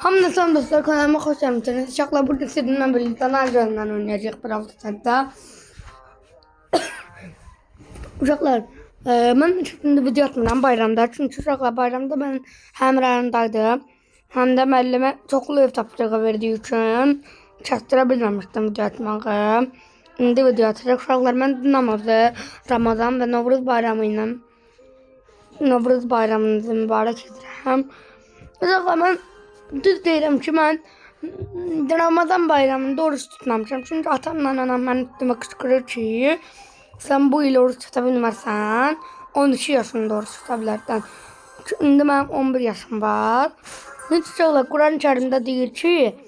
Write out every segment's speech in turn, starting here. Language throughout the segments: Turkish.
Hamd olsun dostlar, kanalıma hoş geldiniz. Uşaqlar, burada sizinle birlikte Narcan'dan oynayacak Brawl Stars'da. Uşaqlar, mən şimdi video atmıram bayramda. Çünkü uşaqlar bayramda ben hem rayondaydım, hem de müəllimə çoxlu ev tapşırığı verdiği üçün çatdıra bilməmişdim video atmağı. İndi video atacaq uşaqlar. Mən namazı, Ramazan ve Novruz bayramı ilə Novruz bayramınızı mübarək edirəm. Uşaqlar, mən düz deyirəm ki, mən Ramazan bayramında oruç tutmamışam. Çünkü atamla anam mənim üstümə qışqırır ki, sen bu il oruç tuta bilməsən, 12 yaşında oruç tuta bilərsən. İndi mənim 11 yaşım var. İnşallah Kur'an-ı Kerim'de deyir ki,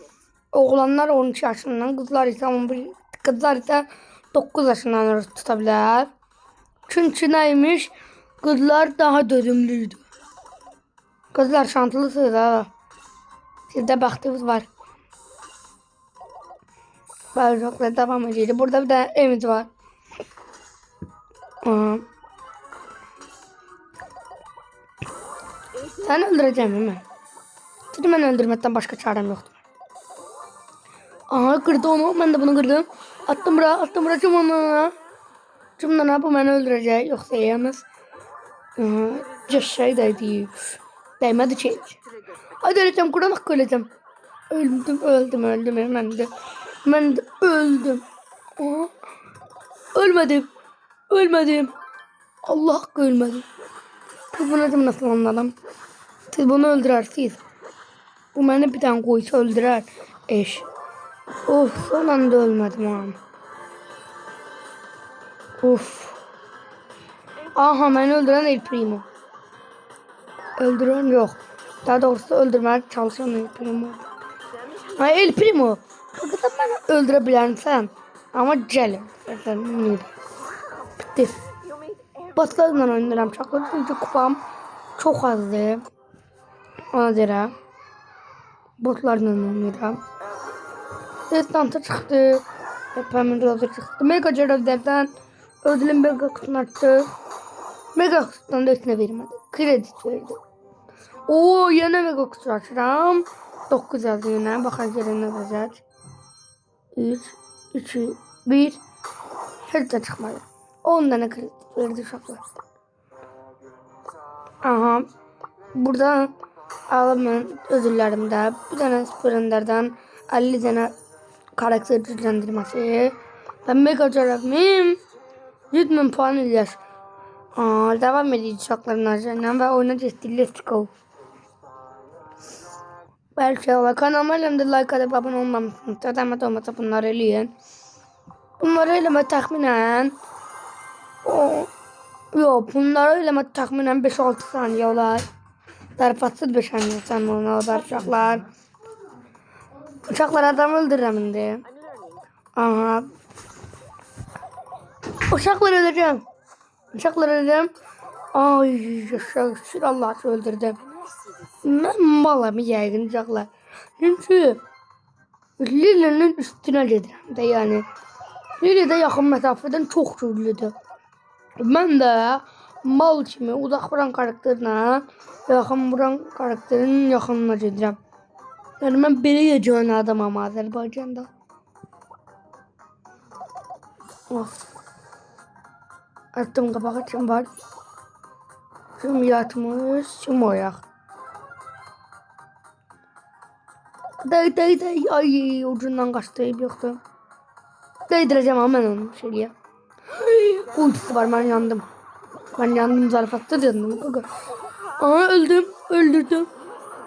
oğlanlar 12 yaşından, kızlar ise 11, kızlar ise 9 yaşından oruç tuta bilər. Çünkü neymiş? Kızlar daha dözümlüydü. Kızlar şanslısınız ha. Sizde baktığımız var. Bayrakla devam ediyor. Burada bir de evimiz var. Aha. Sen öldüreceğim hemen. Seni ben öldürmekten başka çarem yoktu. Aha, kırdı onu. Ben de bunu kırdım. Attım buraya cumana. Cumana bu beni öldürecek. Yoksa yiyemez. Aha. Şey değdi. Değmedi ki. Hadi öleceğim. Kur'an öleceğim. Öldüm ben de öldüm. Aha. Ölmedim. Allah hakkı ölmedim. Siz bunu nasıl anladım? Siz bunu öldürersiniz. Bu beni bir tane koysa öldürer. Eş. Of, son anda ölmedim ha. Of. Aha, beni öldüren El Primo. Öldüren yok. Daha doğrusu öldürmeye çalışan El Primo. Ha, El Primo. Hakikaten beni öldürebilirsen. Ama gelin. Bitti. Batlarla oynarım çakları çünkü kupam çok azdı. Ona göre botlarla oynarım. Destanta çıktı. Hemen razı çıktı. Mega görevlerden ödülün mega kutusunu açtı. Mega kutusundan da üstüne vermedi. Kredi verdi. Oo, yine mega kutu açıram. 9 yazdı yine. Bakın gelin ne olacak. 3, 2, 1. Hiç de çıkmadı. 10 tane kredi verdi uşaqlar. Aha. Burada alımın ödüllerimde bir tane Sprinter'dan 50 tane karakter güçlendirmesi. Ben mega görevim 100.000 puan iler. Devam ediyor uşaqların harcayla ve oyuna geçti. Let's go. Belki ola kanalıma elimde like atıp abone olmamışsınız. Zahmet olmasa bunları eleyin. Bunları eleme tahminen yok, bunları eleme tahminen 5-6 saniye olar. Zarfatsız 5 saniye sanırım olar uşaqlar. Uşaqlar adam öldürürəm indi. Aha. Uşaqlar öleceğim. Ay, yaşa Allah öldürdüm. Ben malamı yayın uşaqlar. Çünkü Lili'nin üstüne gedirəm də yani. Lili de yakın mesafeden çok güçlüdür. Ben de mal kimi uzak vuran karakterine yakın vuran karakterin yakınına gedirəm. Yani ben belə yiyeceğin adamım Azerbaycan'da. Of. Attım kapağı kim var? Kim yatmış, kim oyak. Day. Ay, ucundan kaçtı, yoktu. Değdireceğim ama ben onu şuraya. Ultisi var, ben yandım zarafatta yandım. Aha, öldürdüm.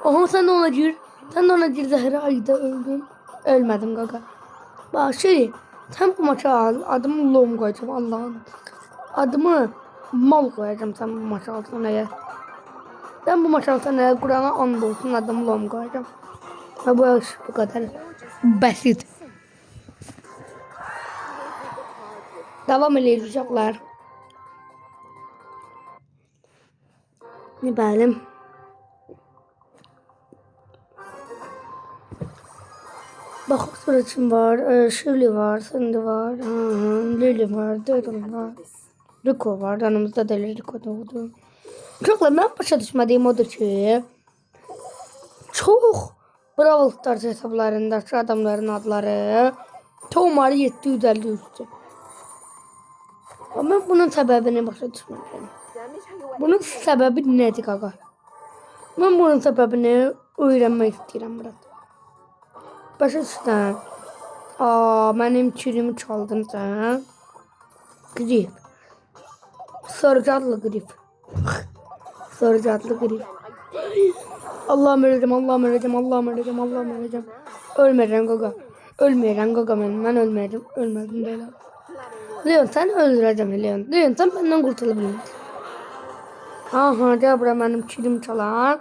Aha, sen de ona gir Zehra, ayda öldüm. Ölmedim gaga. Bak sen bu maça al, adımı Lom koyacağım Allah'ım. Adımı Mal koyacağım sen bu maça alsan eğer. Ben bu maça alsan eğer Kur'an'a and olsun adımı Lom koyacağım. Ve bu iş bu kadar basit. Devam ediyoruz uşaqlar. Ne bilim. Bak, suratım var, Shirley var, Sandy var, Lily var, Daryl var, Rico var, yanımızda da Rico doğdu. Uşaqlar, ben başa düşmediğim odur ki çok Brawl Stars hesaplarındaki adamların adları Tomar 753. Ama bunun sebebini başa düşmüyorum. Bunun sebebi nedir kaka? Ben bunun sebebini öğrenmek istiyorum biraz. Başa düşsən. Mənim kirimi çaldın sən. Grip. Sarıcadlı grip. Sarıcadlı grip. Allah'ım öleceğim, Allah'ım öleceğim, Allah'ım öleceğim, Allah'ım öleceğim. Ölmeyeceğim gaga. Ölmeyeceğim gaga ben ölmedim. Ölmedim böyle. Leon sen öldüreceğim Leon. Leon sen benden kurtulabilirsin. Aha gel buraya benim kilim çalan.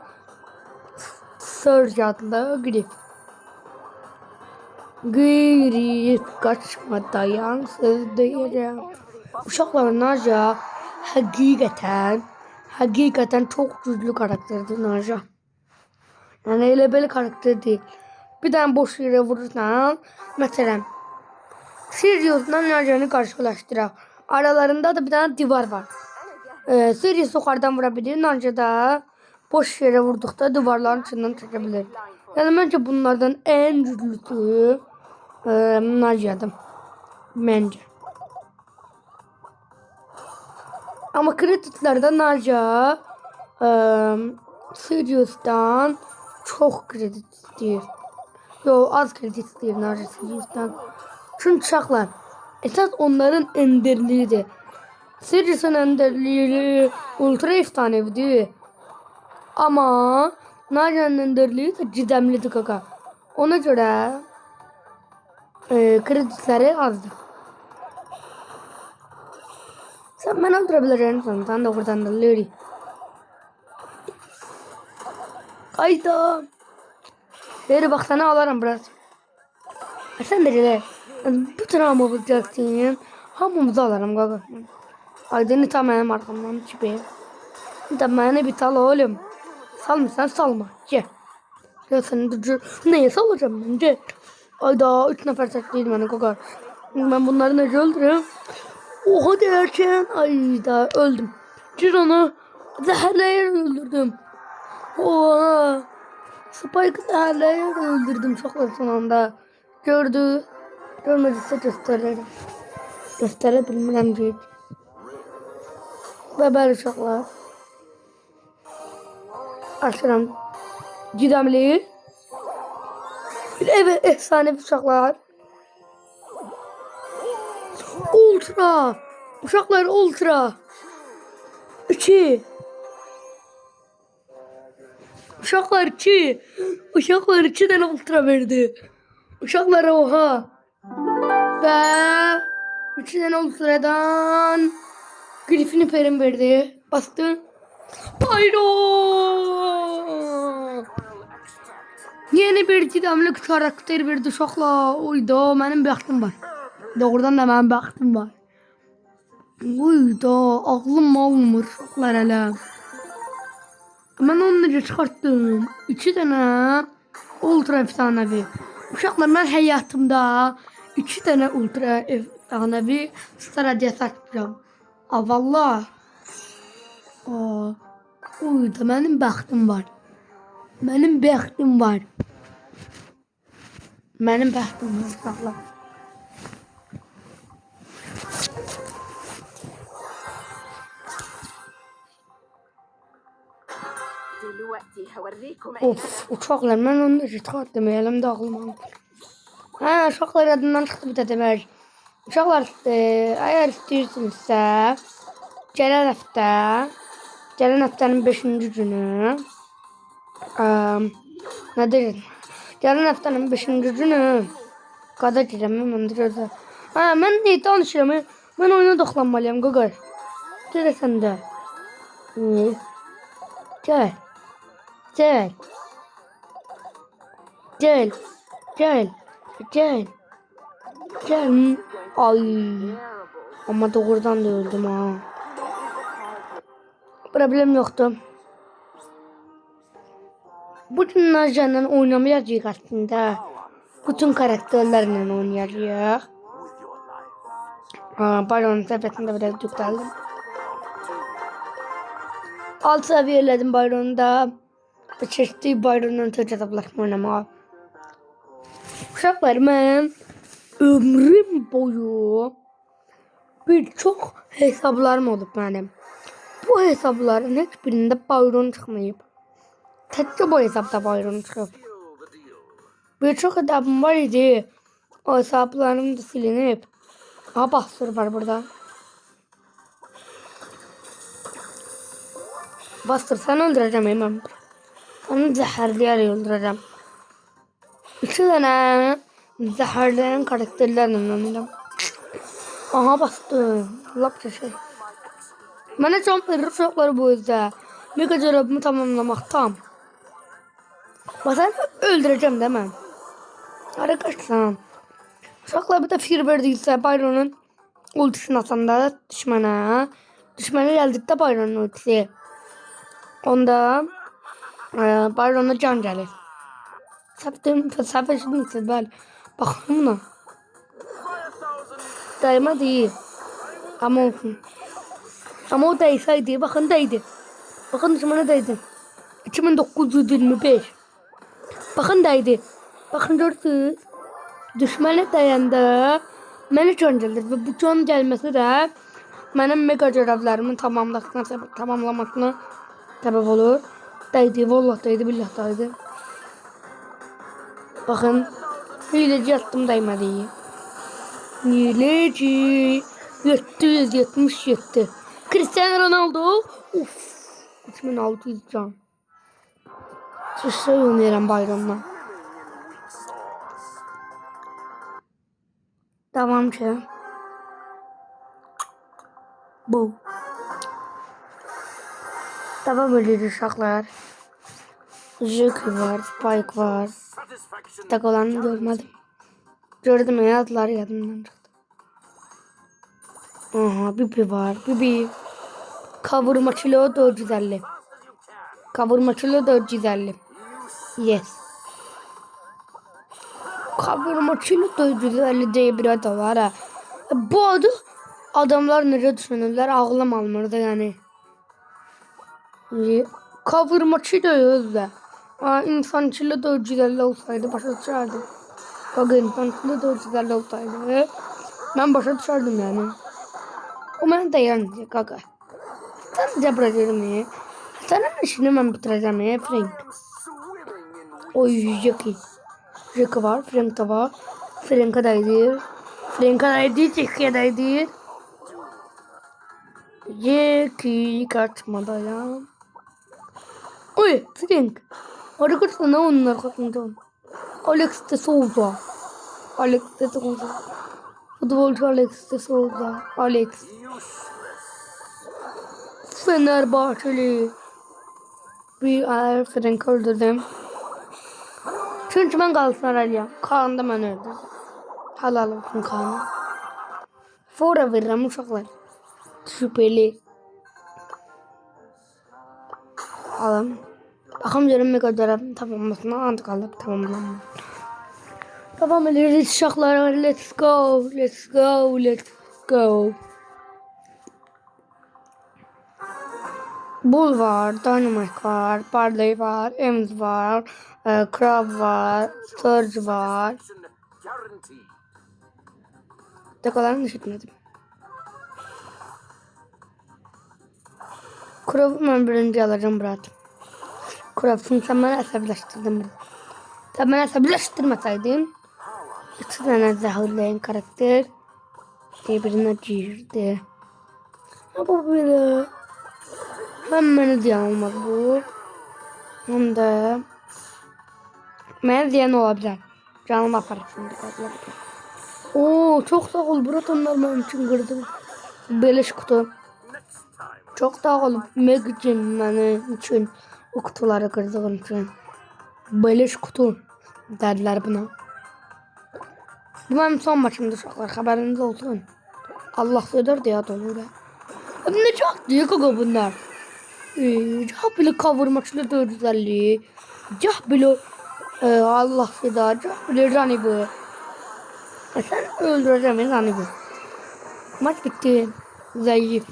Sarıcadlı grip. Grip kaçma dayansız diyeceğim. Uşaqlar Naja həqiqətən çox güclü karakterdir Naja. Yani elə belə karakter değil. Bir tane boş yere vurursan, mesela Sirius'la Naja'nı karşılaştıraq. Aralarında da bir tane divar var. Sirius yukarıdan vurabilir, Naja da boş yere vurdukta duvarların içinden çekebilir. Yani bence bunlardan en güçlüsü Naja'dır. Bence. Ama kreditlerde Naja Sirius'tan çok kredi istiyor. Yo az kredi istiyor Naja Sirius'tan. Çünkü uşaqlar esas onların enderliğidir. Sirius'un enderliği ultra efsanevidir. Ama Naja'nın enderliği de gizemlidir kaka. Ona göre kredileri azdır. Sen beni öldürebilirsin. Sen de buradan da lüri. Hayda. Beri bak sana alırım biraz. Sen de öyle. Bütün hamı bulacaksın. Hamımızı alırım gaga. Hayda ne tam benim arkamdan çıkıyor. Da beni bir sal oğlum. Salmışsan salma. Gel. Ya seni de neye salacağım ben? Gel. Hayda 3 nefer seçtiydim beni gaga. Ben bunları nece öldürüyorum? Oha derken ayda öldüm. Ciron'u zehirleyerek öldürdüm. Oha. Spike'ı zehirleyerek öldürdüm çok son anda. Gördü. Görmediyse gösteririm. Gösterebilmem değil. Ve böyle uşaqlar. Açıram. Gidemliyi. Evet efsanevi uşaqlar. Ultra. Uşaqlar ultra. 2. Uşaqlar 2. Uşaqlar 2 tane ultra verdi. Uşaqlar oha. Ve 3 tane ultradan Griffin perim verdi. Bastı. Bayro. Yeni bir gidemlik karakter verdi uşaqlar. Oyda mənim bəxtim var. Doğrudan da mənim bəxtim var. Uyda ağlım almır uşaqlar hələ. Mən onu necə çıxartdım. 2 tane ultra efsanevi. Uşaqlar mən həyatımda 2 tane ultra efsanevi strateji satacağım. Valla. Uyda mənim bəxtim var. Mənim bəxtim var. Mənim bəxtim var uşaqlar. Of uşaqlar mən onu necə çıxartdım elimdə ağlım almır. Hə uşaqlar adından çıxdı bir də demək. Uşaqlar əgər istəyirsinizsə gələn həftənin 5-ci günü nədir? Gələn həftənin 5-ci günü qada girəm mən gözə. Hə mən nə danışıram? Mən oyuna doxlanmalıyam qaqar. Görəsən də. Gel. Gel. Gel. Gel. Gel. Gel. Ay. Ama doğrudan da öldüm ha. Problem yoktu. Bugün Naja'yla oynamayacağıq aslında. Bütün karakterlerle oynayacağıq. Baronun sepetinde biraz yükseldim. 6 seviyeledim Byron'da. Çeşitli Byron'un tecrübe hesaplaşma oynamağa. Uşaqlar, mən ömrüm boyu birçok hesablarım olub mənim. Bu hesabların heç birində bayron çıxmayıb. Təkcə bu hesabda bayron çıxıb. Birçok hesabım var idi. O hesaplarım da silinib. Aha, bastır var burada. Bastır, sen öldüreceğim hemen. Onu zəhərləyərək öldüreceğim. 2 dənə zəhərləyən karakterlərlə oynayacağım. Aha, bastım. Lap şey. Mənə can verir uşaqları bu yüzdə. Mega cərabımı tamamlamaktam. Bazen öldüreceğim değil mi? Arkadaşlar. Uşaqlar bir de fikir verdiyse Byron'un ultisini atanda düşmana. Düşmana geldikdə Byron'un ultisi. Onda Byron'a can gelir. Səfəşin bəli. Baxın buna. Dayıma değil. Ama olsun. Ama o değseydi. Bakın değdi. Bakın düşmana değdi. 2925. Bakın değdi. Bakın gördünüz. Düşmana dayanda mənə can gelir ve bu can gelmesi de mənim mega görevlerimin tamamlamasına sebep olur. Değdi. Vallahi değdi. Billah değdi. Bakın. Hileci attım değmedi. Hileci. 777. Cristiano Ronaldo. Uf. 3600 can. Sıçra oynayalım bayramla. Tamam ki. Bu. Devam ediyoruz uşaqlar. Jüki var, Spike var. Tak olanı görmedim. Gördüm ya, adları yadımdan çıktı. Aha, Bibi var, Bibi. Kavurma kilo 450. Kavurma kilo 450. Yes. Kavurma kilo 450 diye bir adı var ha. Bu adı adamlar nereye düşünürler, ağlam almırdı yani. Kavurma kilo özde. İnsan kilo 450 olsaydı başa düşerdim. Bakın, insan kilo 450 olsaydı ben başa düşerdim yani. O bana dayanacak kaka. Sen de bırakırım ya. Senin işini ben bitireceğim ya Frank. Oy Jackie. Jackie var, Frank da var. Frank'a daydı. Frank'a daydı, Jackie'ye daydı. Jackie kaçmadı ya. Oy Frank. Arkadaşlar ne onun arkasında? Alex de Souza. Alex de Souza. Futbolcu Alex de Souza. Alex. Fenerbahçeli. Bir Frank öldürdüm. Çünkü ben Galatasaraylıyım. Kaan da ben öldürdüm. Halal olsun Kaan'a. Fora veririm uşaqlar. Şüpheli. Alın. Bakalım görün mega görevim tamamlasına ant kalıp tamamlanma. Devam ederiz uşaqlar. Let's go. Let's go. Let's go. Bull var, Dynamite var, Barley var, Ems var, Crab var, Surge var. Dekalarını işitmedim. Crab'ı ben birinci alacağım Murat. Crab'sın sen beni əsəbləşdirdin. Sen beni əsəbləşdirməsəydin 2 tane zəhərləyən karakter birbirine girdi. Ne bu böyle? Hem beni diyen olmaz bu. Hem de beni diyen olabilir. Canım aparır şimdi. Oo, çok sağ ol. Murat onlar benim için kırdı. Beleş kutu. Çok sağ ol. Megacin benim için o kutuları kırdığım için. Beleş kutu derler buna. Bu benim son maçımdı uşaqlar. Haberiniz olsun. Allah söyler diye dolu. Ne çok diye kaka bunlar. Cah bile kavurmaçlı 450. Cah bile Allah seda. Cah bile Rani bu. Sen öldüreceğim Rani bu. Maç bitti. Zayıf.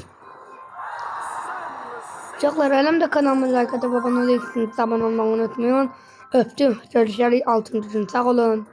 Çocuklar elimde kanalıma like atıp abone olmayı unutmayın. Öptüm. Görüşürüz 6. Sağ olun.